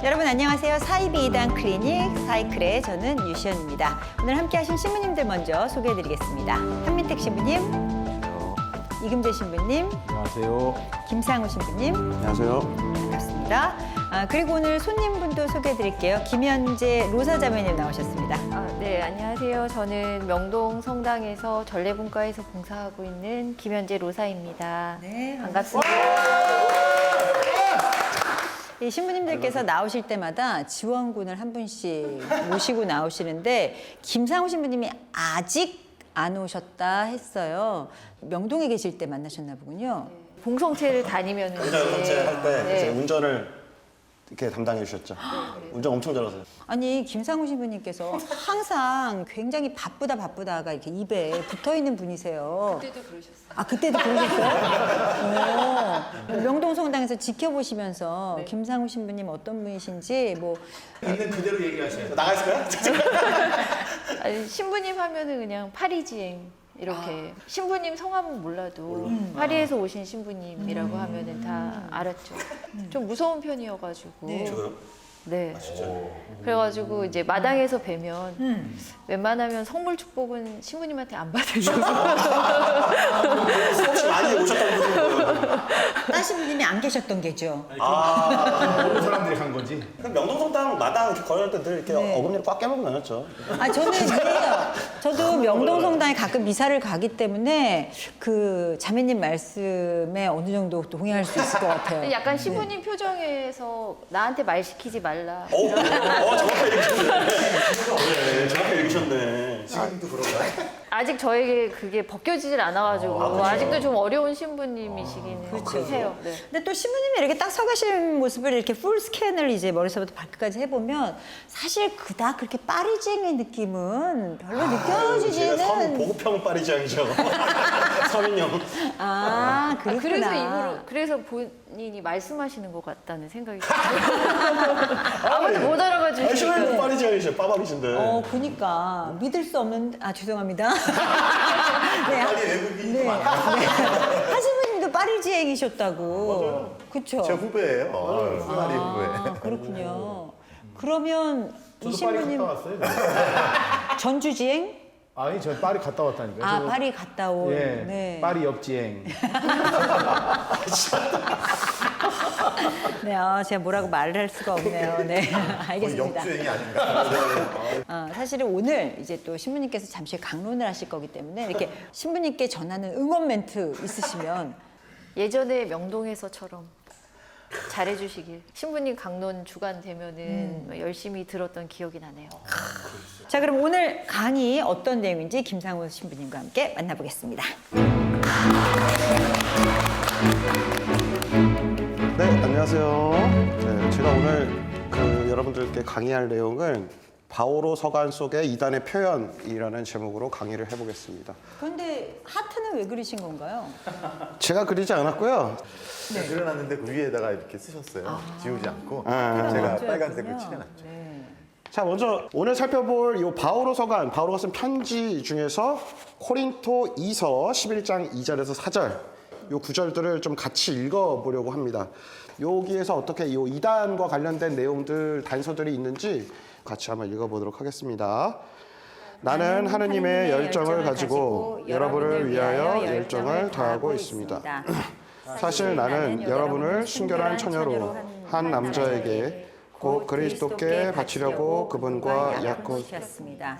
여러분 안녕하세요. 사이비 이단 클리닉 사이클의 저는 유시연입니다. 오늘 함께 하신 신부님들 먼저 소개해드리겠습니다. 한민택 신부님, 이금재 신부님, 안녕하세요. 김상우 신부님, 안녕하세요. 반갑습니다. 그리고 오늘 손님분도 소개해드릴게요. 김현재 로사자매님 나오셨습니다. 네, 안녕하세요. 저는 명동 성당에서 전래분과에서 봉사하고 있는 김현재 로사입니다. 네, 반갑습니다. 이 신부님들께서 나오실 때마다 지원군을 한 분씩 모시고 나오시는데 김상우 신부님이 아직 안 오셨다 했어요. 명동에 계실 때 만나셨나 보군요. 봉성체를 다니면 운전체 할 때 네. 운전을 이렇게 담당해 주셨죠. 운전 엄청 잘하세요. 아니 김상우 신부님께서 항상 굉장히 바쁘다가 이렇게 입에 붙어 있는 분이세요. 그때도 그러셨어요. 그때도 그러셨어요? 명동 성당에서 지켜보시면서 김상우 신부님 어떤 분이신지 뭐 있는 그대로 얘기하셔요. 나가 있을까요? 아니, 신부님 하면은 그냥 파리지행 이렇게 신부님 성함은 몰라도 파리에서 오신 신부님이라고 하면은 다 알았죠. 좀 무서운 편이어가지고. 네. 그래가지고 이제 마당에서 뵈면 웬만하면 선물 축복은 신부님한테 안 받으려고. 혹시 많이 오셨던 분인 거예요? 딴 신부님이 안 계셨던 게죠. 모르는 사람들이 간 거지. 그럼 명동성당 마당 이렇게 걸을 때 늘 이렇게 네. 어금니를 꽉 깨물고 다녔죠. 저는 그래요. 저도 명동 성당에 가끔 미사를 가기 때문에 그 자매님 말씀에 어느 정도 동의할 수 있을 것 같아요. 약간 신부님 표정에서 나한테 말 시키지 말라. 정확하게 읽으셨네. 네, 정확하게 읽으셨네. 지금도 그런가요? 아직 저에게 그게 벗겨지질 않아가지고 그렇죠. 아직도 좀 어려운 신부님이시기는 해요. 네. 근데 또 신부님이 이렇게 딱 서 계신 모습을 이렇게 풀 스캔을 이제 머리서부터 발끝까지 해보면 사실 그닥 그렇게 파리쟁의 느낌은 별로 제가 느껴지지는. 성 보급형 파리지앙이죠. 서민형. 그렇구나. 그래서 입으로 그래서 본인이 말씀하시는 것 같다는 생각이 들어요. 아무도 못 알아봐주시고. 아니, 파리지앙이죠. 빠바리신데. 그니까 믿을 수 없는. 죄송합니다. 빨리 외국인이 네. 하시부님도 파리지행이셨다고. 그쵸? 제 후배예요. 파리 후배. 그렇군요. 그러면 이 저도 파리 신부님 갔다 왔어요. 전주지행? 아니, 저 파리 갔다 왔다니까요. 파리 갔다 온. 예, 네. 파리 옆지행. 네, 제가 뭐라고 말을 할 수가 없네요. 네, 알겠습니다. 역주행이 아닌가. 사실은 오늘 이제 또 신부님께서 잠시 강론을 하실 거기 때문에 이렇게 신부님께 전하는 응원 멘트 있으시면. 예전에 명동에서처럼 잘해주시길. 신부님 강론 주간 되면은 열심히 들었던 기억이 나네요. 자, 그럼 오늘 강의 어떤 내용인지 김상우 신부님과 함께 만나보겠습니다. 네, 안녕하세요. 네, 제가 오늘 여러분들께 강의할 내용은 바오로 서간 속의 이단의 표현이라는 제목으로 강의를 해보겠습니다. 그런데 하트는 왜 그리신 건가요? 제가 그리지 않았고요. 그려놨는데 그 위에다가 이렇게 쓰셨어요. 지우지 않고. 아. 제가 빨간색을 칠해놨죠. 네. 자, 먼저 오늘 살펴볼 이 바오로 서간, 바오로가 쓴 편지 중에서 코린토 2서 11장 2절에서 4절 요 구절들을 좀 같이 읽어보려고 합니다. 여기에서 어떻게 이 이단과 관련된 내용들, 단서들이 있는지 같이 한번 읽어보도록 하겠습니다. 나는 하느님의 열정을 가지고 여러분을 위하여 열정을 다하고 있습니다. 사실 나는 여러분을 순결한 처녀로 한 남자에게 곧 그리스도께 바치려고 그분과 약혼하였습니다.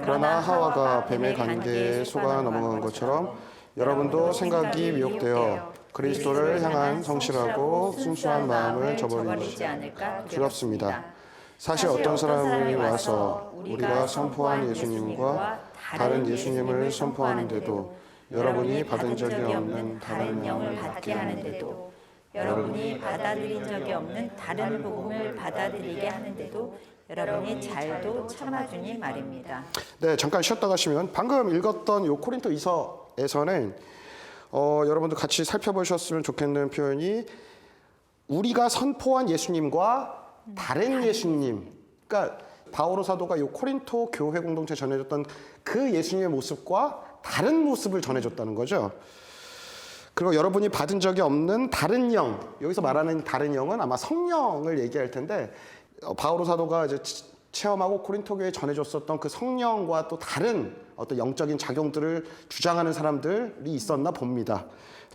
그러나 하와가 뱀의 관계에 속아 넘어간 것처럼 여러분도 생각이 미혹되어 그리스도를 향한 성실하고 순수한 마음을 저버리지 않을까 두렵습니다. 사실 어떤 사람이 와서 우리가 선포한 예수님과 다른 예수님을 선포하는데도 여러분이 받은 적이 없는 다른 영을 받게 하는데도 여러분이 받아들인 적이 없는 다른 복음을 받아들이게 하는데도 여러분이 잘도 참아주니 말입니다. 네, 잠깐 쉬었다 가시면 방금 읽었던 요 코린토 2서에서는 여러분도 같이 살펴보셨으면 좋겠는 표현이 우리가 선포한 예수님과 다른 예수님, 그러니까 바오로 사도가 요 코린토 교회 공동체에 전해줬던 그 예수님의 모습과 다른 모습을 전해줬다는 거죠. 그리고 여러분이 받은 적이 없는 다른 영, 여기서 말하는 다른 영은 아마 성령을 얘기할 텐데 바오로 사도가 이제 체험하고 고린토 교회에 전해줬었던 그 성령과 또 다른 어떤 영적인 작용들을 주장하는 사람들이 있었나 봅니다.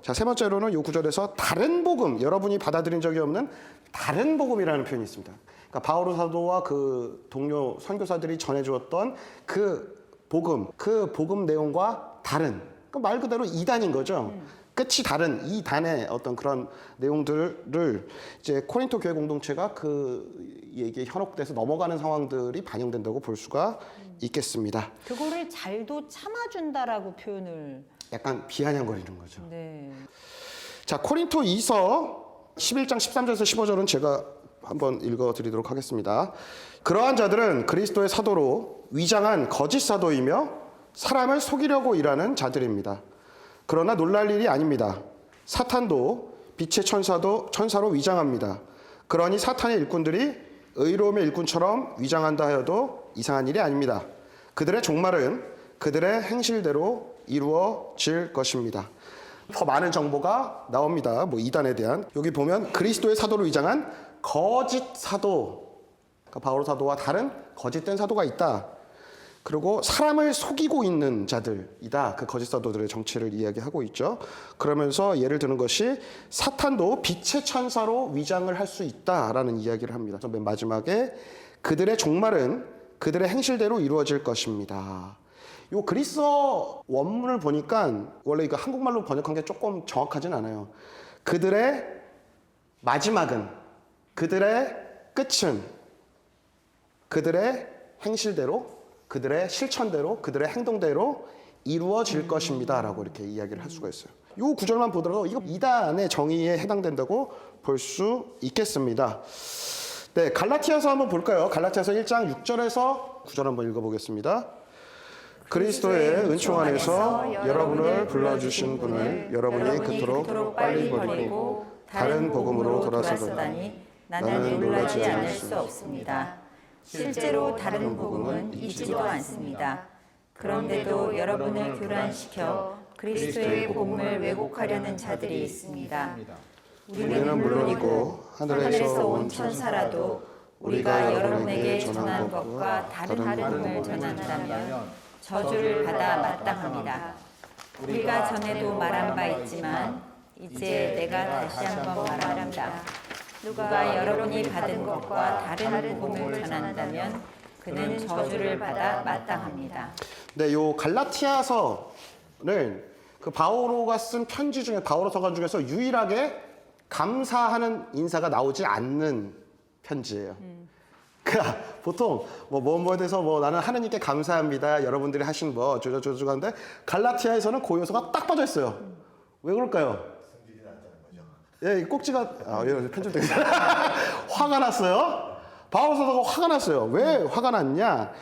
자, 세 번째로는 이 구절에서 다른 복음, 여러분이 받아들인 적이 없는 다른 복음이라는 표현이 있습니다. 그러니까 바오로 사도와 그 동료 선교사들이 전해주었던 그 복음 내용과 다른, 그러니까 말 그대로 이단인 거죠. 끝이 다른 이 단의 어떤 그런 내용들을 이제 코린토 교회 공동체가 그 얘기에 현혹돼서 넘어가는 상황들이 반영된다고 볼 수가 있겠습니다. 그거를 잘도 참아준다라고 표현을. 약간 비아냥거리는 거죠. 네. 자, 코린토 2서 11장 13절에서 15절은 제가 한번 읽어드리도록 하겠습니다. 그러한 자들은 그리스도의 사도로 위장한 거짓 사도이며 사람을 속이려고 일하는 자들입니다. 그러나 놀랄 일이 아닙니다. 사탄도 빛의 천사로 위장합니다. 그러니 사탄의 일꾼들이 의로움의 일꾼처럼 위장한다 하여도 이상한 일이 아닙니다. 그들의 종말은 그들의 행실대로 이루어질 것입니다. 더 많은 정보가 나옵니다. 뭐 이단에 대한. 여기 보면 그리스도의 사도로 위장한 거짓 사도, 그러니까 바오로 사도와 다른 거짓된 사도가 있다. 그리고 사람을 속이고 있는 자들이다. 그 거짓 사도들의 정체를 이야기하고 있죠. 그러면서 예를 드는 것이 사탄도 빛의 천사로 위장을 할 수 있다라는 이야기를 합니다. 맨 마지막에 그들의 종말은 그들의 행실대로 이루어질 것입니다. 요 그리스어 원문을 보니까 원래 이거 한국말로 번역한 게 조금 정확하진 않아요. 그들의 마지막은, 그들의 끝은, 그들의 행실대로, 그들의 실천대로, 그들의 행동대로 이루어질 것입니다 라고 이렇게 이야기를 할 수가 있어요. 이 구절만 보더라도 이거 이단의 정의에 해당된다고 볼 수 있겠습니다. 네, 갈라티아서 한번 볼까요? 갈라티아서 1장 6절에서 9절 한번 읽어보겠습니다. 그리스도의 은총 안에서 여러분을 불러주신 분을 여러분이 그토록 빨리 버리고 다른 복음으로 돌아서다니 나는 놀라지 않을 수 없습니다. 실제로 다른 복음은 있지도 않습니다. 그런데도 여러분을 교란시켜 그리스도의 복음을 왜곡하려는 자들이 있습니다. 우리는 물론이고 하늘에서 온 천사라도 우리가 여러분에게 전한 것과 다른 복음을 전한다면 저주를 받아 마땅합니다. 우리가 전에도 말한 바 있지만 이제 내가 다시 한번 말합니다. 누가 여러분이 받은 것과 다른 복음을 전한다면 그는 저주를 받아 마땅합니다. 네, 요 갈라티아서는 그 바오로가 쓴 편지 중에 바오로 서간 중에서 유일하게 감사하는 인사가 나오지 않는 편지예요. 그러니까 보통 뭐에 대해서 나는 하느님께 감사합니다. 여러분들이 하신 저저저저 하는데 갈라티아에서는 그 요소가 딱 빠져 있어요. 왜 그럴까요? 예, 이 꼭지가 편집되고 화가 났어요. 바오로 사도가 화가 났어요. 왜 화가 났냐?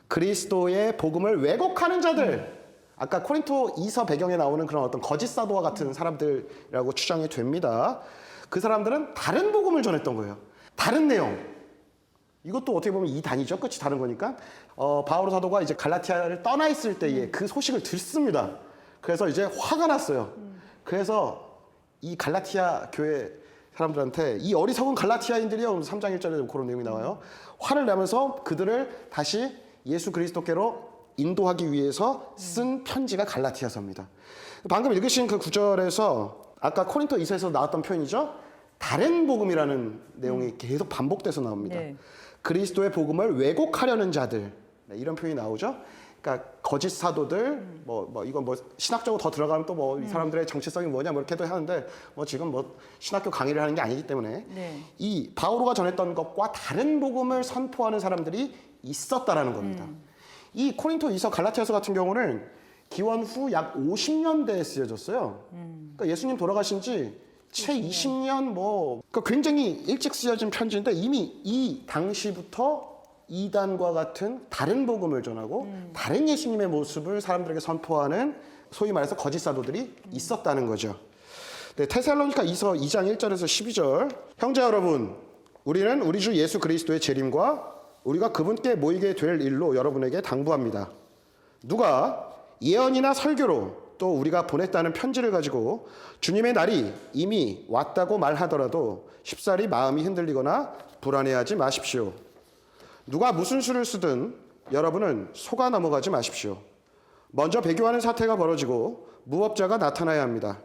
그리스도의 복음을 왜곡하는 자들. 아까 코린토 2서 배경에 나오는 그런 어떤 거짓 사도와 같은 사람들이라고 추정이 됩니다. 그 사람들은 다른 복음을 전했던 거예요. 다른 내용. 이것도 어떻게 보면 이단이죠. 끝이 다른 거니까. 바오로 사도가 이제 갈라티아를 떠나 있을 때에 그 소식을 듣습니다. 그래서 이제 화가 났어요. 그래서 이 갈라티아 교회 사람들한테 이 어리석은 갈라티아인들이요. 3장 1절에 그런 내용이 나와요. 화를 내면서 그들을 다시 예수 그리스도께로 인도하기 위해서 쓴 편지가 갈라티아서입니다. 방금 읽으신 그 구절에서 아까 코린토 2서에서 나왔던 표현이죠. 다른 복음이라는 내용이 계속 반복돼서 나옵니다. 네. 그리스도의 복음을 왜곡하려는 자들. 네, 이런 표현이 나오죠. 그러니까 거짓 사도들, 이건 신학적으로 더 들어가면 또 이 사람들의 정체성이 뭐냐 이렇게도 하는데 지금 신학교 강의를 하는 게 아니기 때문에 네. 이 바오로가 전했던 것과 다른 복음을 선포하는 사람들이 있었다라는 겁니다. 이 코린토 2서 갈라티아서 같은 경우는 기원 후 약 50년대에 쓰여졌어요. 그러니까 예수님 돌아가신 지 채 20년 그러니까 굉장히 일찍 쓰여진 편지인데 이미 이 당시부터 이단과 같은 다른 복음을 전하고 다른 예수님의 모습을 사람들에게 선포하는 소위 말해서 거짓 사도들이 있었다는 거죠. 네, 테살로니가 2서 2장 1절에서 12절. 형제 여러분, 우리는 우리 주 예수 그리스도의 재림과 우리가 그분께 모이게 될 일로 여러분에게 당부합니다. 누가 예언이나 설교로 또 우리가 보냈다는 편지를 가지고 주님의 날이 이미 왔다고 말하더라도 쉽사리 마음이 흔들리거나 불안해하지 마십시오. 누가 무슨 수를 쓰든 여러분은 속아 넘어가지 마십시오. 먼저 배교하는 사태가 벌어지고 무법자가 나타나야 합니다.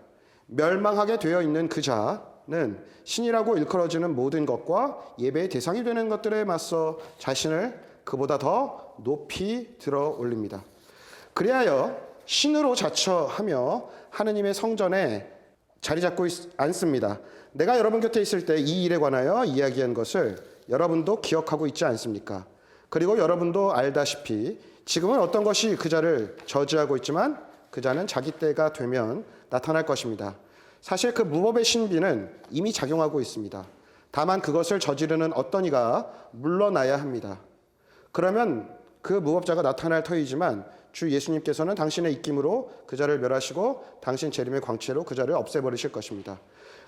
멸망하게 되어 있는 그 자는 신이라고 일컬어지는 모든 것과 예배의 대상이 되는 것들에 맞서 자신을 그보다 더 높이 들어 올립니다. 그리하여 신으로 자처하며 하느님의 성전에 자리 잡고 앉습니다. 내가 여러분 곁에 있을 때 이 일에 관하여 이야기한 것을 여러분도 기억하고 있지 않습니까? 그리고 여러분도 알다시피 지금은 어떤 것이 그 자를 저지하고 있지만 그 자는 자기 때가 되면 나타날 것입니다. 사실 그 무법의 신비는 이미 작용하고 있습니다. 다만 그것을 저지르는 어떤 이가 물러나야 합니다. 그러면 그 무법자가 나타날 터이지만 주 예수님께서는 당신의 입김으로 그 자를 멸하시고 당신 재림의 광채로 그 자를 없애버리실 것입니다.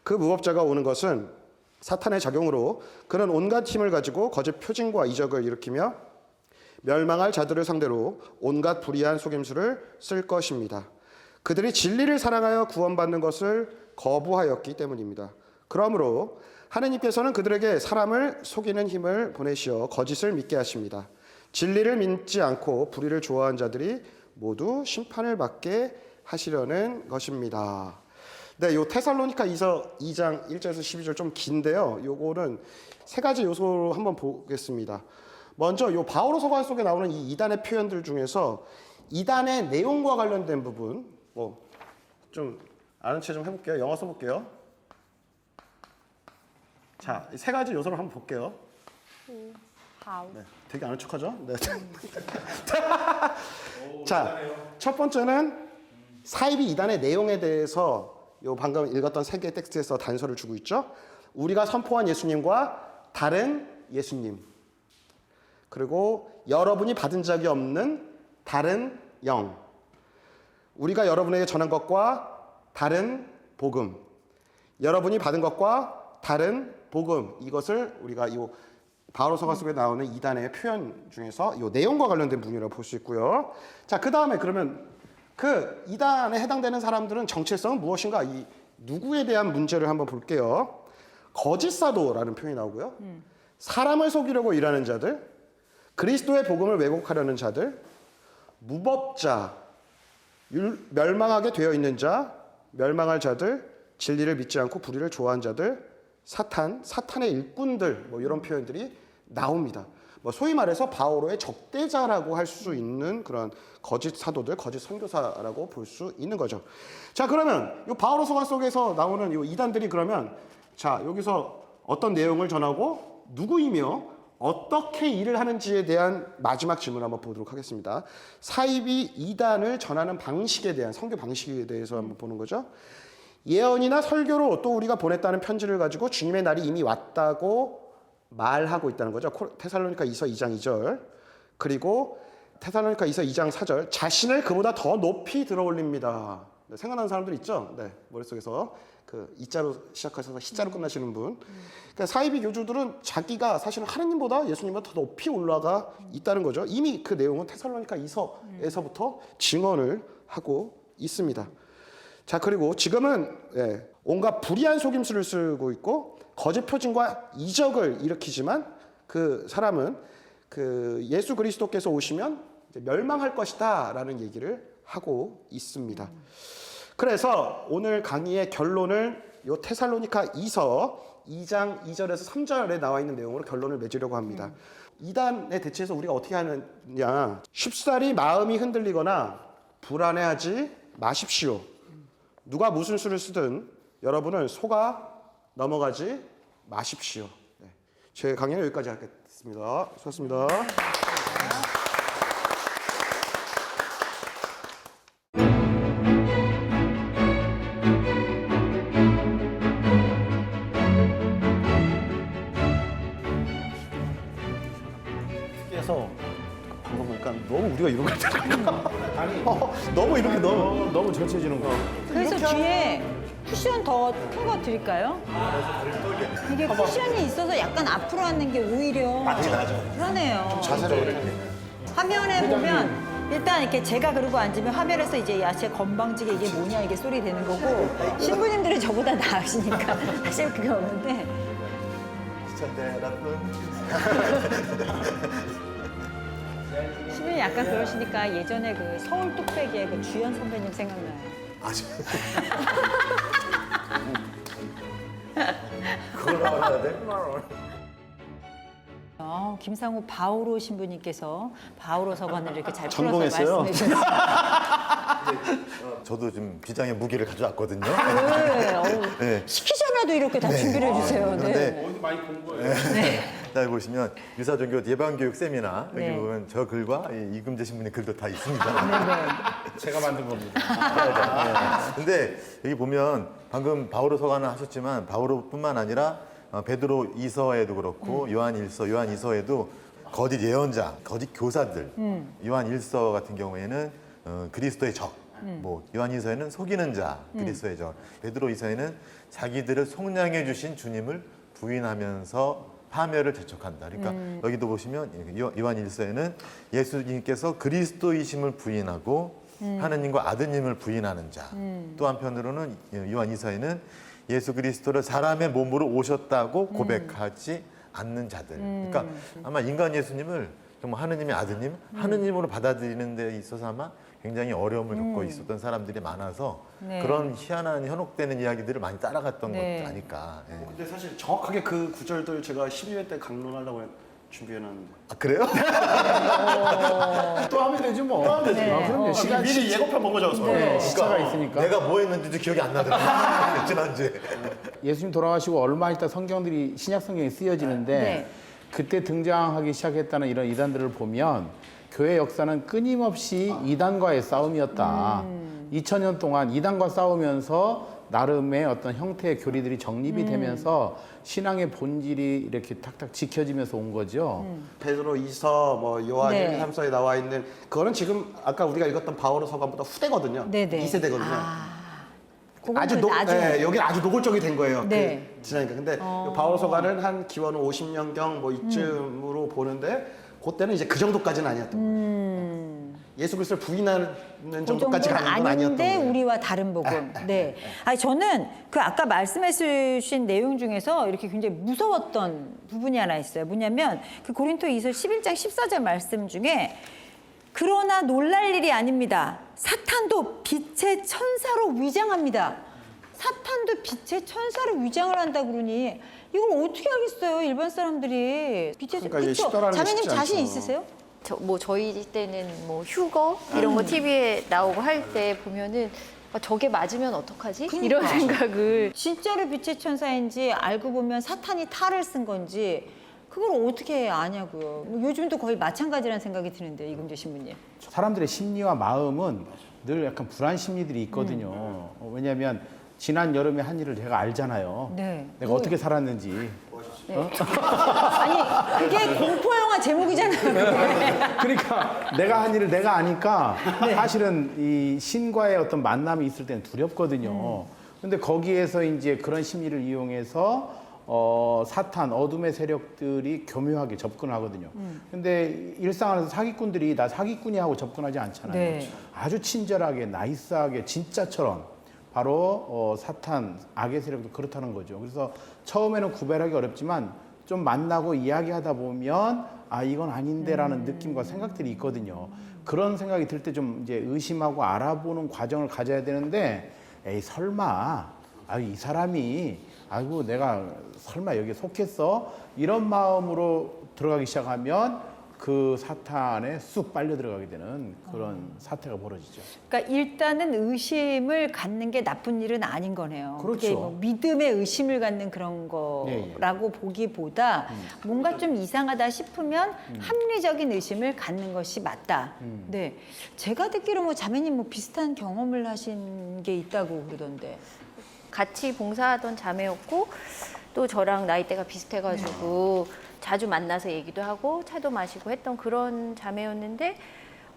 그 무법자가 오는 것은 사탄의 작용으로 그는 온갖 힘을 가지고 거짓 표징과 이적을 일으키며 멸망할 자들을 상대로 온갖 불의한 속임수를 쓸 것입니다. 그들이 진리를 사랑하여 구원받는 것을 거부하였기 때문입니다. 그러므로 하느님께서는 그들에게 사람을 속이는 힘을 보내시어 거짓을 믿게 하십니다. 진리를 믿지 않고 불의를 좋아하는 자들이 모두 심판을 받게 하시려는 것입니다. 네, 요 테살로니가 2장 1절에서 12절 좀 긴데요. 요거는 세 가지 요소로 한번 보겠습니다. 먼저 요 바오로서관 속에 나오는 이 이단의 표현들 중에서 이단의 내용과 관련된 부분 뭐 좀 아는 체 좀 해볼게요. 영어 써볼게요. 자, 세 가지 요소를 한번 볼게요. 네, 되게 아는 척하죠? 네. 자, 첫 번째는 사이비 이단의 내용에 대해서 요 방금 읽었던 세 개의 텍스트에서 단서를 주고 있죠. 우리가 선포한 예수님과 다른 예수님, 그리고 여러분이 받은 적이 없는 다른 영, 우리가 여러분에게 전한 것과 다른 복음, 여러분이 받은 것과 다른 복음, 이것을 우리가 이 바오로서관 속에 나오는 이단의 표현 중에서 이 내용과 관련된 부분이라고 볼 수 있고요. 자, 그 다음에 그러면 그 이단에 해당되는 사람들은 정체성은 무엇인가? 이 누구에 대한 문제를 한번 볼게요. 거짓 사도라는 표현이 나오고요. 사람을 속이려고 일하는 자들, 그리스도의 복음을 왜곡하려는 자들, 무법자, 멸망하게 되어 있는 자, 멸망할 자들, 진리를 믿지 않고 불의를 좋아하는 자들, 사탄의 일꾼들, 뭐 이런 표현들이 나옵니다. 뭐 소위 말해서 바오로의 적대자라고 할 수 있는 그런 거짓 사도들, 거짓 선교사라고 볼 수 있는 거죠. 자, 그러면 이 바오로서관 속에서 나오는 이 이단들이 그러면 자, 여기서 어떤 내용을 전하고 누구이며 어떻게 일을 하는지에 대한 마지막 질문을 한번 보도록 하겠습니다. 사이비 이단을 전하는 방식에 대한 선교 방식에 대해서 한번 보는 거죠. 예언이나 설교로 또 우리가 보냈다는 편지를 가지고 주님의 날이 이미 왔다고 말하고 있다는 거죠. 테살로니가 2서 2장 2절, 그리고 테살로니가 2서 2장 4절, 자신을 그보다 더 높이 들어 올립니다. 네, 생각나는 사람들 있죠? 네, 머릿속에서 그 이자로 시작하셔서 시자로 끝나시는 분. 그러니까 사이비 교주들은 자기가 사실은 하느님보다 예수님보다 더 높이 올라가 있다는 거죠. 이미 그 내용은 테살로니가 2서에서부터 증언을 하고 있습니다. 자, 그리고 지금은 온갖 불의한 속임수를 쓰고 있고 거짓 표징과 이적을 일으키지만 그 사람은 그 예수 그리스도께서 오시면 이제 멸망할 것이다라는 얘기를 하고 있습니다. 그래서 오늘 강의의 결론을 요 테살로니가 2서 2장 2절에서 3절에 나와 있는 내용으로 결론을 맺으려고 합니다. 이단에 대체해서 우리가 어떻게 하느냐? 쉽사리 마음이 흔들리거나 불안해하지 마십시오. 누가 무슨 수를 쓰든 여러분은 속아 넘어가지 마십시오. 네. 제 강의는 여기까지 하겠습니다. 수고하셨습니다. 그래서 방금 보니까 너무 우리가 이런 거 아니, 너무 이렇게 너무 너무 젖혀지는 거. 그래서 뒤에 쿠션 더 큰 거 드릴까요? 이게 쿠션이 있어서 약간 앞으로 앉는 게 오히려 편해요. 자세를 이렇게 화면에 보면 일단 이렇게 제가 그러고 앉으면 화면에서 이제 야채 건방지게 이게 뭐냐 이게 소리 되는 거고 신부님들은 저보다 나으시니까 사실 그게 없는데 시청자 여러분. 신부님 약간 그러시니까 예전에 그 서울 뚝배기의 그 주연 선배님 생각나요. 그걸 나와야 돼? 김상우 바오로 신부님께서 바오로 서관을 이렇게 잘 풀어서 전공했어요. 말씀해 주셨어요. 저도 지금 비장의 무기를 가져왔거든요. 네, 네. 시키잖아도 이렇게 다 준비를 해주세요. 네. 그런데 어디서 많이 본 거예요? 자 보시면 유사종교 예방교육 세미나 여기 네. 보면 저 글과 이 이금재 신부님 글도 다 있습니다. 제가 만든 겁니다. 네. 근데 여기 보면 방금 바오로 서관을 하셨지만 바오로뿐만 아니라 베드로 2서에도 그렇고 요한 1서, 요한 2서에도 거짓 예언자, 거짓 교사들. 요한 1서 같은 경우에는 그리스도의 적. 뭐 요한 2서에는 속이는 자, 그리스도의 적. 베드로 2서에는 자기들을 속량해 주신 주님을 부인하면서 파멸을 재촉한다. 그러니까 여기도 보시면 요한 1서에는 예수님께서 그리스도이심을 부인하고 하느님과 아드님을 부인하는 자. 또 한편으로는 요한 2서에는 예수 그리스도를 사람의 몸으로 오셨다고 고백하지 않는 자들. 그러니까 아마 인간 예수님을 정말 하느님의 아드님, 하느님으로 받아들이는 데 있어서 아마 굉장히 어려움을 겪고 있었던 사람들이 많아서 네. 그런 희한한 현혹되는 이야기들을 많이 따라갔던 네. 것도 아닐까. 예. 근데 사실 정확하게 그 구절들 제가 12회 때 강론하려고 준비해놨는데 아 그래요? 또 하면 되지 뭐. 또 하면 되지. 네. 그럼요. 시간 미리 예고편 본거 적었어. 네. 시차가 있으니까. 내가 뭐 했는지도 기억이 안 나더라고요. 지난주에. 예수님 돌아가시고 얼마 있다 성경들이 신약 성경이 쓰여지는데 네. 그때 등장하기 시작했다는 이런 이단들을 보면 교회 역사는 끊임없이 이단과의 싸움이었다. 2000년 동안 이단과 싸우면서 나름의 어떤 형태의 교리들이 정립이 되면서 신앙의 본질이 이렇게 탁탁 지켜지면서 온 거죠. 베드로 2서, 뭐 요한 네. 1, 3서에 나와 있는 그거는 지금 아까 우리가 읽었던 바오로 서관보다 후대거든요. 네네. 2세대거든요. 그거는 아주 나중에. 여기 아주 노골적이 된 거예요. 네. 그 지나니까. 근데 바오로 서관은 한 기원 50년경 뭐 이쯤으로 보는데 그때는 이제 그 정도까지는 아니었던 거예요. 예수 그리스도를 부인하는 그 정도까지 정도는 가는 건 아니었던 아닌데 거예요. 우리와 다른 복음. 네. 아니 저는 그 아까 말씀해 주신 내용 중에서 이렇게 굉장히 무서웠던 부분이 하나 있어요. 뭐냐면 그 고린토이서 11장 14절 말씀 중에 그러나 놀랄 일이 아닙니다. 사탄도 빛의 천사로 위장합니다. 사탄도 빛의 천사로 위장을 한다 그러니 이걸 어떻게 하겠어요, 일반 사람들이. 빛의 그러니까 이제 그쵸? 십자가는 자매님 쉽지 자신 않죠. 있으세요? 저희 때는 뭐 휴거 이런 거 TV에 나오고 할 때 보면은 저게 맞으면 어떡하지? 이런 생각을 진짜로 빛의 천사인지 알고 보면 사탄이 탈을 쓴 건지 그걸 어떻게 아냐고요. 뭐 요즘도 거의 마찬가지라는 생각이 드는데 이금재 신부님. 사람들의 심리와 마음은 늘 약간 불안 심리들이 있거든요. 왜냐하면 지난 여름에 한 일을 제가 알잖아요. 네. 내가 어떻게 살았는지. 아니 그게 공포 영화 제목이잖아요. 그러니까 내가 한 일을 내가 아니까 사실은 이 신과의 어떤 만남이 있을 때는 두렵거든요. 근데 거기에서 이제 그런 심리를 이용해서 사탄, 어둠의 세력들이 교묘하게 접근하거든요. 근데 일상에서 사기꾼들이 나 사기꾼이 하고 접근하지 않잖아요. 네. 아주 친절하게, 나이스하게, 진짜처럼 바로 사탄, 악의 세력도 그렇다는 거죠. 그래서 처음에는 구별하기 어렵지만 좀 만나고 이야기하다 보면 아 이건 아닌데라는 느낌과 생각들이 있거든요. 그런 생각이 들 때 좀 이제 의심하고 알아보는 과정을 가져야 되는데 에이 설마 이 사람이 아이고 내가 설마 여기에 속했어? 이런 마음으로 들어가기 시작하면 그 사탄에 쑥 빨려 들어가게 되는 그런 사태가 벌어지죠. 그러니까 일단은 의심을 갖는 게 나쁜 일은 아닌 거네요. 그렇죠. 그게 뭐 믿음의 의심을 갖는 그런 거라고 보기보다 뭔가 좀 이상하다 싶으면 합리적인 의심을 갖는 것이 맞다. 네, 제가 듣기로 뭐 자매님 뭐 비슷한 경험을 하신 게 있다고 그러던데. 같이 봉사하던 자매였고 또 저랑 나이대가 비슷해가지고 자주 만나서 얘기도 하고 차도 마시고 했던 그런 자매였는데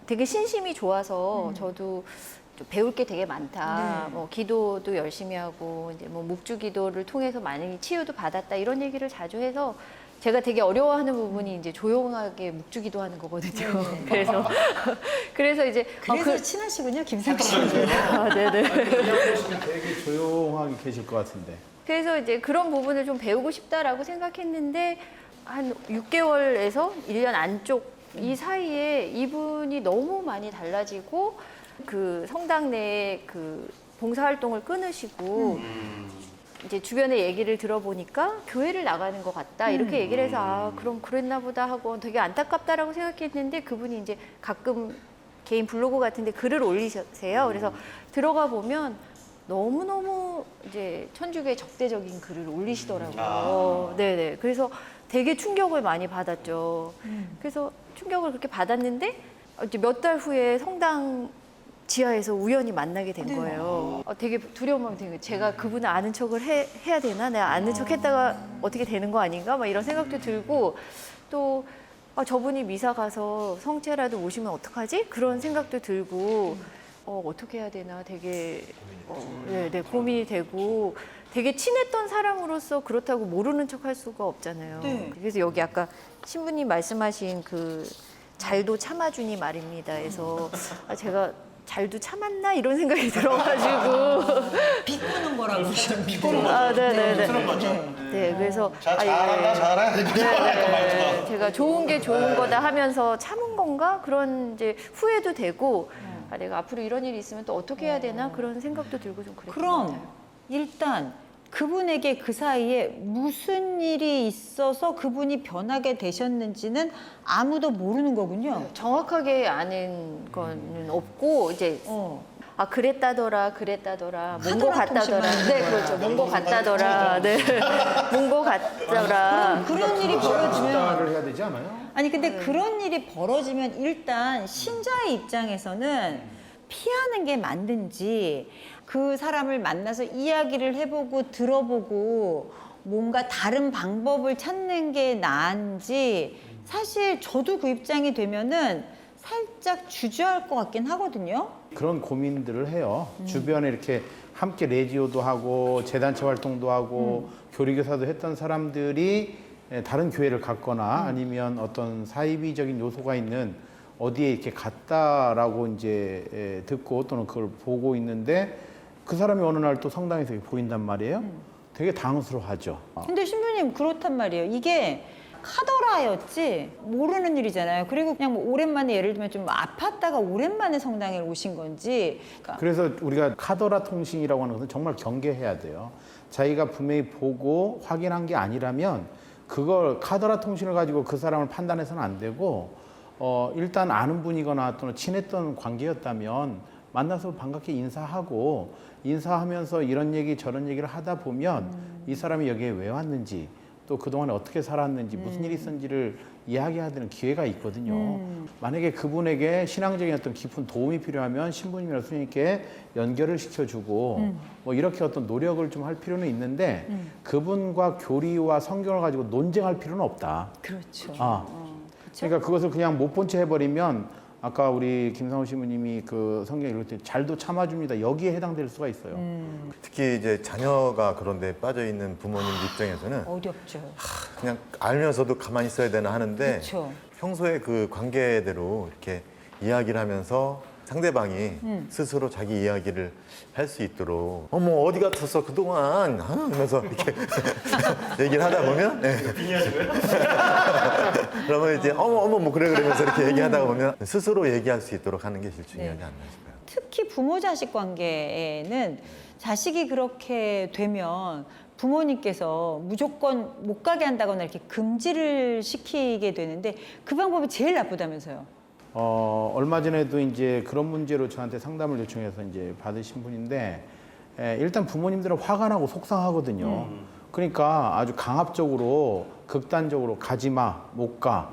되게 신심이 좋아서 저도 좀 배울 게 되게 많다. 네. 뭐 기도도 열심히 하고 이제 뭐 묵주 기도를 통해서 많이 치유도 받았다 이런 얘기를 자주 해서 제가 되게 어려워하는 부분이 이제 조용하게 묵주기도 하는 거거든요. 그래서 이제 그래서 친하시군요, 김상우 씨. 네네. 되게 조용하게 계실 것 같은데. 그래서 이제 그런 부분을 좀 배우고 싶다라고 생각했는데 한 6개월에서 1년 안쪽 이 사이에 이분이 너무 많이 달라지고 그 성당 내에 그 봉사활동을 끊으시고 이제 주변의 얘기를 들어보니까 교회를 나가는 것 같다 이렇게 얘기를 해서 아 그럼 그랬나 보다 하고 되게 안타깝다라고 생각했는데 그분이 이제 가끔 개인 블로그 같은데 글을 올리세요. 그래서 들어가 보면 너무너무 이제 천주교의 적대적인 글을 올리시더라고요. 네네. 그래서 되게 충격을 많이 받았죠. 그래서 충격을 그렇게 받았는데 이제 몇 달 후에 성당 지하에서 우연히 만나게 된 거예요. 되게 두려운 마음이 드는 거예요. 제가 그분을 아는 척을 해야 되나? 내가 아는 척 했다가 어떻게 되는 거 아닌가? 막 이런 생각도 들고 또 저분이 미사 가서 성체라도 모시면 어떡하지? 그런 생각도 들고 어떻게 해야 되나 되게 고민이 되고 되게 친했던 사람으로서 그렇다고 모르는 척 할 수가 없잖아요. 네. 그래서 여기 아까 신부님 말씀하신 그 잘도 참아주니 말입니다. 해서 제가 잘도 참았나 이런 생각이 들어가지고 비꼬는 거라고 그러셨는데. 네네네. 네, 그래서 잘한다. 네, 제가 좋은 게 좋은 거다 하면서 참은 건가 그런 이제 후회도 되고 내가 앞으로 이런 일이 있으면 또 어떻게 해야 되나 그런 생각도 들고 좀 그랬던 것 그럼 같아요. 일단 그분에게 그 사이에 무슨 일이 있어서 그분이 변하게 되셨는지는 아무도 모르는 거군요. 정확하게 아는 거는 없고 이제 그랬다더라 몽고 갔다더라 네 그렇죠 몽고 갔다더라 네 몽고 갔더라 그런 일이 벌어지면 식사를 해야 되지 않아요? 아니 근데 그런 일이 벌어지면 일단 신자의 입장에서는 피하는 게 맞는지 그 사람을 만나서 이야기를 해보고 들어보고 뭔가 다른 방법을 찾는 게 나은지 사실 저도 그 입장이 되면은 살짝 주저할 것 같긴 하거든요. 그런 고민들을 해요. 주변에 이렇게 함께 레지오도 하고 재단체 활동도 하고 교리교사도 했던 사람들이 다른 교회를 갔거나 아니면 어떤 사이비적인 요소가 있는 어디에 이렇게 갔다라고 이제 듣고 또는 그걸 보고 있는데 그 사람이 어느 날 또 성당에서 보인단 말이에요. 되게 당황스러워하죠. 근데 신부님 그렇단 말이에요. 이게 카더라였지 모르는 일이잖아요. 그리고 그냥 뭐 오랜만에 예를 들면 좀 아팠다가 오랜만에 성당에 오신 건지. 그러니까 그래서 우리가 카더라 통신이라고 하는 것은 정말 경계해야 돼요. 자기가 분명히 보고 확인한 게 아니라면 그걸 카더라 통신을 가지고 그 사람을 판단해서는 안 되고 일단 아는 분이거나 또는 친했던 관계였다면 만나서 반갑게 인사하면서 이런 얘기 저런 얘기를 하다 보면 이 사람이 여기에 왜 왔는지 또 그동안에 어떻게 살았는지 무슨 일이 있었는지를 이야기해야 되는 기회가 있거든요. 만약에 그분에게 신앙적인 어떤 깊은 도움이 필요하면 신부님이나 스님께 연결을 시켜주고 뭐 이렇게 어떤 노력을 좀 할 필요는 있는데 그분과 교리와 성경을 가지고 논쟁할 필요는 없다. 그렇죠. 그러니까 그것을 그냥 못 본 채 해버리면 아까 우리 김상우 신부님이 그 성경 읽을 때 잘도 참아줍니다. 여기에 해당될 수가 있어요. 특히 이제 자녀가 그런데 빠져 있는 부모님 입장에서는 어렵죠. 그냥 알면서도 가만히 있어야 되나 하는데 그렇죠. 평소에 그 관계대로 이렇게 이야기를 하면서 상대방이 스스로 자기 이야기를 할 수 있도록 어머 어디 갔었어 그동안 하면서 이렇게 얘기를 하다 보면 그러면 이제 어머 뭐 그래 그러면서 이렇게 얘기하다 보면 스스로 얘기할 수 있도록 하는 게 제일 중요하지 않나 싶어요. 특히 부모 자식 관계에는 자식이 그렇게 되면 부모님께서 무조건 못 가게 한다거나 이렇게 금지를 시키게 되는데 그 방법이 제일 나쁘다면서요. 얼마 전에도 이제 그런 문제로 저한테 상담을 요청해서 이제 받으신 분인데 일단 부모님들은 화가 나고 속상하거든요. 그러니까 아주 강압적으로 극단적으로 가지마 못 가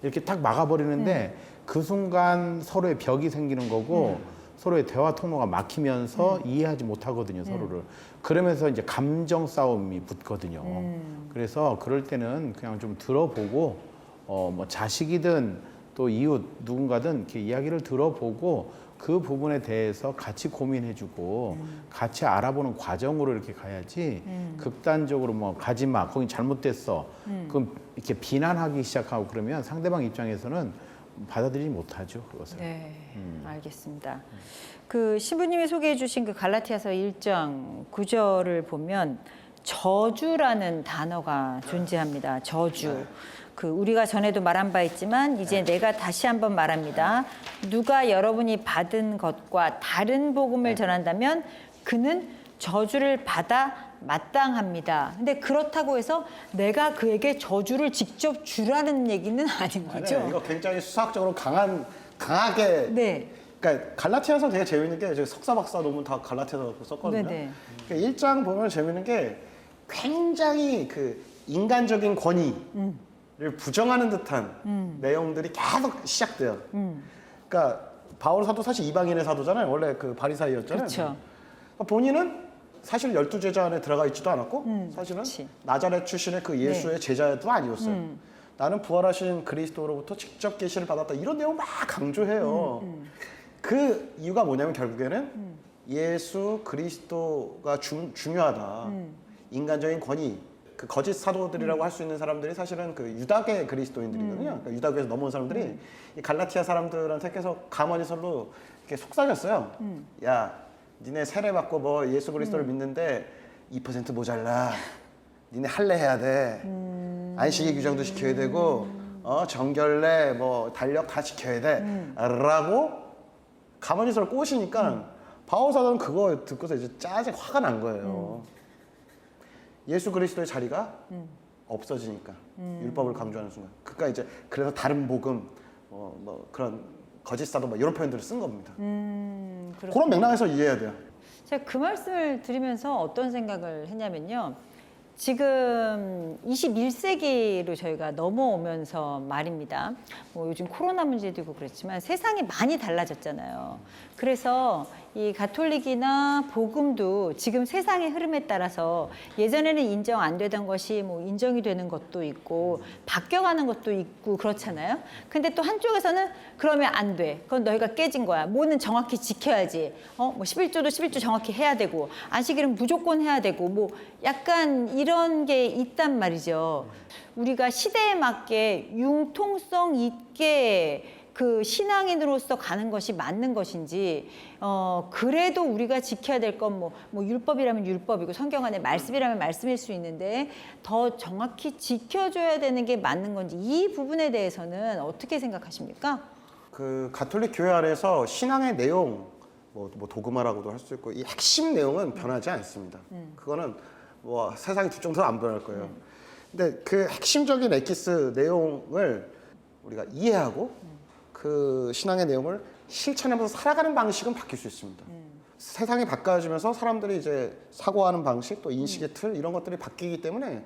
이렇게 딱 막아버리는데 그 순간 서로의 벽이 생기는 거고 서로의 대화 통로가 막히면서 이해하지 못하거든요, 서로를. 그러면서 이제 감정 싸움이 붙거든요. 그래서 그럴 때는 그냥 좀 들어보고 뭐 자식이든 또 이웃 누군가든 이렇게 이야기를 들어보고 그 부분에 대해서 같이 고민해주고 같이 알아보는 과정으로 이렇게 가야지 극단적으로 뭐 가지 마, 거기 잘못됐어. 그럼 이렇게 비난하기 시작하고 그러면 상대방 입장에서는 받아들이지 못하죠, 그것을. 네, 알겠습니다. 그 신부님이 소개해 주신 그 갈라티아서 1장 9절을 보면 저주라는 단어가 존재합니다. 저주. 그 우리가 전에도 말한 바 있지만 이제 내가 다시 한번 말합니다. 누가 여러분이 받은 것과 다른 복음을 전한다면 그는 저주를 받아 마땅합니다. 근데 그렇다고 해서 내가 그에게 저주를 직접 주라는 얘기는 아닌 거죠. 네, 이거 굉장히 수학적으로 강하게. 네. 그러니까 갈라티아서 되게 재밌는 게 저희 석사 박사 논문 다 갈라티아서 썼거든요. 네네. 그러니까 1장 보면 재밌는 게 굉장히 그 인간적인 권위를 부정하는 듯한 내용들이 계속 시작돼요. 그러니까 바울 사도 사실 이방인의 사도잖아요. 원래 그 바리사이였잖아요. 그렇죠. 그러니까 본인은 사실 12제자 안에 들어가 있지도 않았고 사실은 그치. 나자렛 출신의 그 예수의 제자도 아니었어요. 나는 부활하신 그리스도로부터 직접 계시를 받았다. 이런 내용 막 강조해요. 그 이유가 뭐냐면 결국에는 예수 그리스도가 중요하다. 인간적인 권위. 그 거짓 사도들이라고 할 수 있는 사람들이 사실은 그 유다계 그리스도인들이거든요. 그러니까 유다교에서 넘어온 사람들이 이 갈라티아 사람들한테 계속 가머니설로 이렇게 속삭였어요. 야, 니네 세례 받고 뭐 예수 그리스도를 믿는데 2% 모자라. 니네 할례 해야 돼. 안식일 규정도 지켜야 되고, 정결례, 뭐 달력 다 지켜야 돼. 라고 가머니설 꼬시니까 바울 사도는 그거 듣고서 이제 짜증 화가 난 거예요. 예수 그리스도의 자리가 없어지니까 율법을 강조하는 순간. 그러니까 이제 그래서 다른 복음, 뭐 그런 거짓 사도 뭐 이런 표현들을 쓴 겁니다. 그런 맥락에서 이해해야 돼요. 제가 그 말씀을 드리면서 어떤 생각을 했냐면요. 지금 21세기로 저희가 넘어오면서 말입니다. 뭐 요즘 코로나 문제도 있고 그렇지만 세상이 많이 달라졌잖아요. 그래서 이 가톨릭이나 복음도 지금 세상의 흐름에 따라서 예전에는 인정 안 되던 것이 뭐 인정이 되는 것도 있고 바뀌어가는 것도 있고 그렇잖아요. 근데 또 한쪽에서는 그러면 안 돼. 그건 너희가 깨진 거야. 뭐는 정확히 지켜야지. 뭐 11조도 11조 정확히 해야 되고 안식일은 무조건 해야 되고 뭐 약간 이런 게 있단 말이죠. 우리가 시대에 맞게 융통성 있게 그 신앙인으로서 가는 것이 맞는 것인지 그래도 우리가 지켜야 될 건 뭐 율법이라면 율법이고 성경 안에 말씀이라면 말씀일 수 있는데 더 정확히 지켜줘야 되는 게 맞는 건지 이 부분에 대해서는 어떻게 생각하십니까? 그 가톨릭 교회 안에서 신앙의 내용, 뭐 도그마라고도 할 수 있고 이 핵심 내용은 변하지 않습니다. 그거는 뭐 세상이 두 정도 안 변할 거예요. 근데 그 핵심적인 에키스 내용을 우리가 이해하고 그 신앙의 내용을 실천하면서 살아가는 방식은 바뀔 수 있습니다. 세상이 바꿔지면서 사람들이 이제 사고하는 방식, 또 인식의 틀 이런 것들이 바뀌기 때문에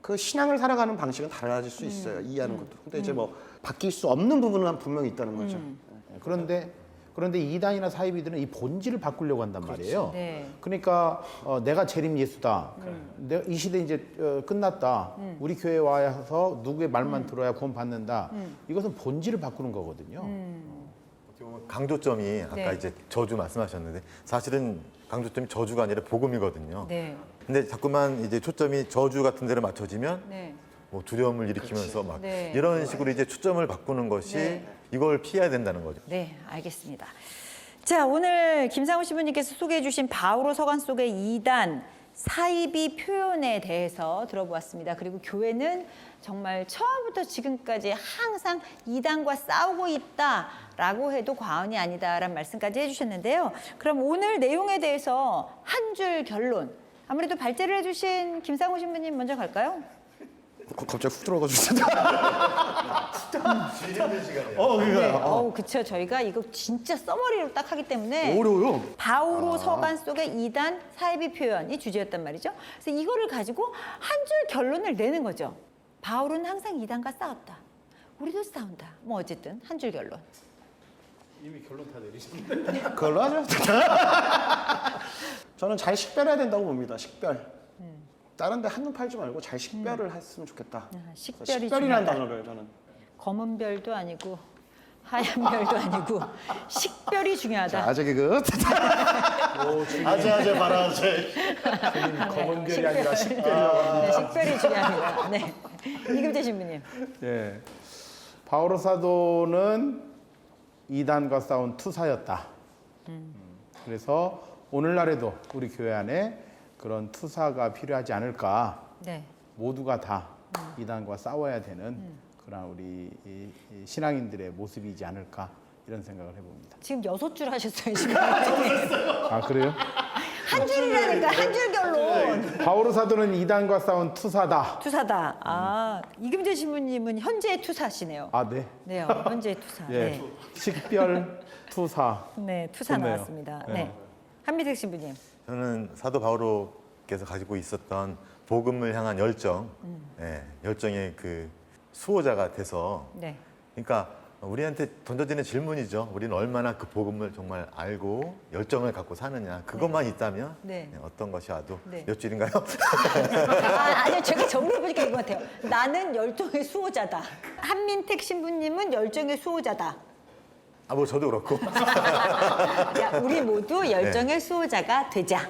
그 신앙을 살아가는 방식은 달라질 수 있어요. 이해하는 것도. 근데 이제 뭐 바뀔 수 없는 부분은 분명히 있다는 거죠. 그런데 이단이나 사이비들은 이 본질을 바꾸려고 한단 말이에요. 네. 그러니까 내가 재림 예수다. 이 시대 이제 끝났다. 우리 교회 와서 누구의 말만 들어야 구원 받는다. 이것은 본질을 바꾸는 거거든요. 어떻게 보면 강조점이 아까 네. 이제 저주 말씀하셨는데 사실은 강조점이 저주가 아니라 복음이거든요. 네. 근데 자꾸만 이제 초점이 저주 같은 데로 맞춰지면 네. 뭐 두려움을 일으키면서 막 네. 이런 식으로 이제 초점을 바꾸는 것이 네. 이걸 피해야 된다는 거죠. 네, 알겠습니다. 자, 오늘 김상우 신부님께서 소개해 주신 바오로 서간 속의 2단 사이비 표현에 대해서 들어보았습니다. 그리고 교회는 정말 처음부터 지금까지 항상 이단과 싸우고 있다라고 해도 과언이 아니다라는 말씀까지 해주셨는데요. 그럼 오늘 내용에 대해서 한 줄 결론. 아무래도 발제를 해주신 김상우 신부님 먼저 갈까요? 갑자기 훅 들어가지고 네, 그쵸. 저희가 이거 진짜 써머리로 딱 하기 때문에 어려워요. 바오로 서간 속의 2단 사이비 표현이 주제였단 말이죠. 그래서 이거를 가지고 한 줄 결론을 내는 거죠. 바울은 항상 2단과 싸웠다. 우리도 싸운다. 뭐 어쨌든 한 줄 결론. 이미 결론 다 내리셨는데. 그걸로 하죠. 저는 잘 식별해야 된다고 봅니다. 식별. 다른 데 한눈 팔지 말고 잘 식별을 했으면 좋겠다. 식별이 식별이라는 중요하다. 단어를 저는 검은 별도 아니고 하얀 별도 아니고 식별이 중요하다. 아재 개그. 아재 바라재. 검은 별이 아니라 식별이라고 합니다. 네, 식별이 중요합니다. 네. 이금재 신부님. 예. 바오로 사도는 이단과 싸운 투사였다. 그래서 오늘날에도 우리 교회 안에 그런 투사가 필요하지 않을까. 네. 모두가 다 이단과 싸워야 되는 그런 우리 이 신앙인들의 모습이지 않을까 이런 생각을 해봅니다. 지금 6줄 하셨어요, 신부님. 아 그래요? 한 줄이라니까 한 줄 결론. 바오로 사도는 이단과 싸운 투사다. 투사다. 아, 이금재 신부님은 현재의 투사시네요. 아 네. 네, 현재의 투사. 예. 네. 식별 투사. 네, 투사 좋네요. 나왔습니다. 네. 네. 한미택 신부님. 저는 사도 바오로께서 가지고 있었던 복음을 향한 열정, 예, 열정의 그 수호자가 돼서, 네. 그러니까 우리한테 던져지는 질문이죠. 우리는 얼마나 그 복음을 정말 알고 열정을 갖고 사느냐. 그것만 있다면 네. 어떤 것이 와도 네. 몇 줄인가요? 아니요, 제가 정리해보니까 이거 같아요. 나는 열정의 수호자다. 한민택 신부님은 열정의 수호자다. 아, 뭐 저도 그렇고 야, 우리 모두 열정의 수호자가 되자.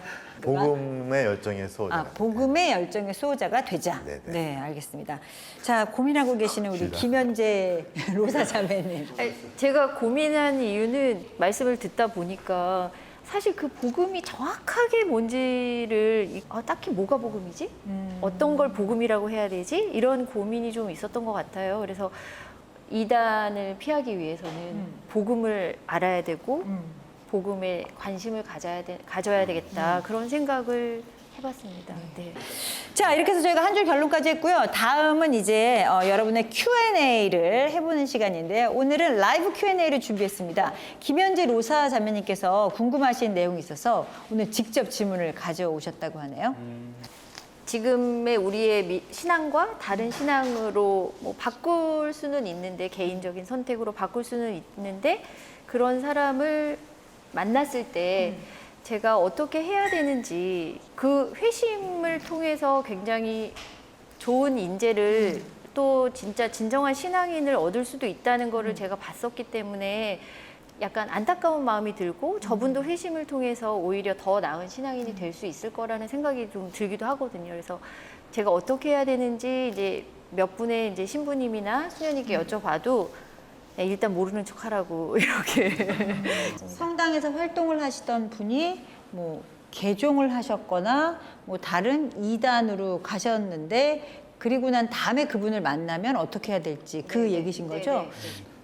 복음의 열정의 수호자. 아, 복음의 열정의 수호자가 되자. 네네. 네, 알겠습니다. 자, 고민하고 계시는 우리 김현재 로사 자매님. 아니, 제가 고민한 이유는 말씀을 듣다 보니까 사실 그 복음이 정확하게 뭔지를 딱히 뭐가 복음이지? 어떤 걸 복음이라고 해야 되지? 이런 고민이 좀 있었던 것 같아요. 그래서 이단을 피하기 위해서는 복음을 알아야 되고 복음에 관심을 가져야 되겠다. 그런 생각을 해봤습니다. 네. 자, 이렇게 해서 저희가 한 줄 결론까지 했고요. 다음은 이제 여러분의 Q&A를 해보는 시간인데요. 오늘은 라이브 Q&A를 준비했습니다. 김현재 로사 자매님께서 궁금하신 내용이 있어서 오늘 직접 질문을 가져오셨다고 하네요. 지금의 우리의 신앙과 다른 신앙으로 뭐 바꿀 수는 있는데, 개인적인 선택으로 바꿀 수는 있는데, 그런 사람을 만났을 때 제가 어떻게 해야 되는지, 그 회심을 통해서 굉장히 좋은 인재를 또 진짜 진정한 신앙인을 얻을 수도 있다는 거를 제가 봤었기 때문에 약간 안타까운 마음이 들고, 저분도 회심을 통해서 오히려 더 나은 신앙인이 될 수 있을 거라는 생각이 좀 들기도 하거든요. 그래서 제가 어떻게 해야 되는지 이제 몇 분의 이제 신부님이나 수녀님께 여쭤봐도 야, 일단 모르는 척 하라고 이렇게. 성당에서 활동을 하시던 분이 뭐 개종을 하셨거나 뭐 다른 이단으로 가셨는데, 그리고 난 다음에 그분을 만나면 어떻게 해야 될지 그 얘기신 거죠? 네네.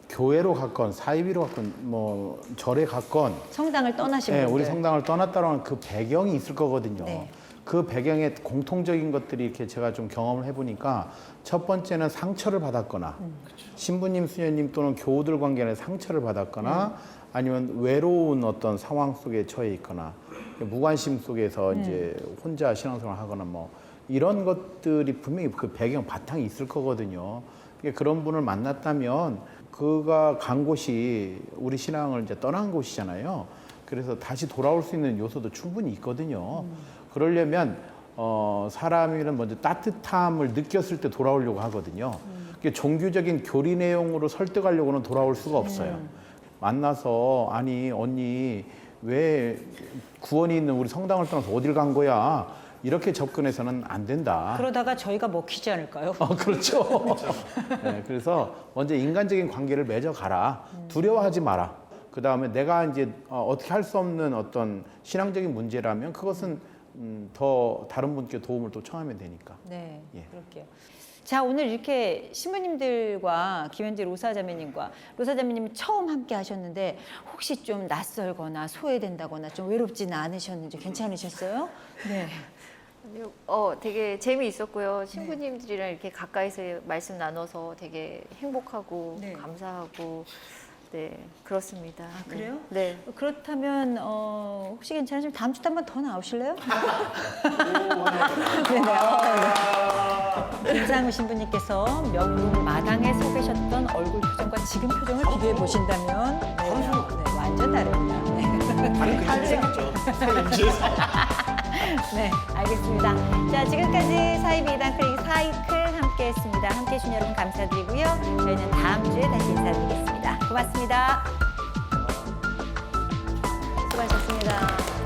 교회로 갔건 사이비로 갔건 뭐 절에 갔건 성당을 떠나신 네, 분들. 우리 성당을 떠났다는 그 배경이 있을 거거든요. 네. 그 배경에 공통적인 것들이 이렇게 제가 좀 경험을 해보니까 첫 번째는 상처를 받았거나 신부님, 수녀님 또는 교우들 관계에 상처를 받았거나 아니면 외로운 어떤 상황 속에 처해 있거나 무관심 속에서 이제 혼자 신앙생활을 하거나 뭐 이런 것들이 분명히 그 배경 바탕이 있을 거거든요. 그런 분을 만났다면 그가 간 곳이 우리 신앙을 이제 떠난 곳이잖아요. 그래서 다시 돌아올 수 있는 요소도 충분히 있거든요. 그러려면 사람이는 먼저 따뜻함을 느꼈을 때 돌아오려고 하거든요. 종교적인 교리 내용으로 설득하려고는 돌아올 수가 없어요. 만나서 아니 언니 왜 구원이 있는 우리 성당을 떠나서 어딜 간 거야? 이렇게 접근해서는 안 된다. 그러다가 저희가 먹히지 않을까요? 그렇죠. 네, 그래서 먼저 인간적인 관계를 맺어가라. 두려워하지 마라. 그 다음에 내가 이제 어떻게 할 수 없는 어떤 신앙적인 문제라면 그것은 더 다른 분께 도움을 또 청하면 되니까. 네, 예. 그럴게요. 자, 오늘 이렇게 신부님들과 김현재 로사자매님과 로사자매님이 처음 함께 하셨는데 혹시 좀 낯설거나 소외된다거나 좀 외롭지는 않으셨는지 괜찮으셨어요? 네. 되게 재미있었고요. 신부님들이랑 이렇게 가까이서 말씀 나눠서 되게 행복하고 네. 감사하고, 네, 그렇습니다. 그래요? 네. 그렇다면 혹시 괜찮으시면 다음 주에 한 번 더 나오실래요? 네네. 네. 김상우 신부님께서 명동 마당에 서 계셨던 얼굴 표정과 지금 표정을 비교해 보신다면 네, 완전 다릅니다. 네. 다른 그림이 생겼죠. 네, 알겠습니다. 자, 지금까지 사이비단 클릭 사이클 함께했습니다. 함께해 주신 여러분 감사드리고요. 저희는 다음 주에 다시 인사드리겠습니다. 고맙습니다. 수고하셨습니다.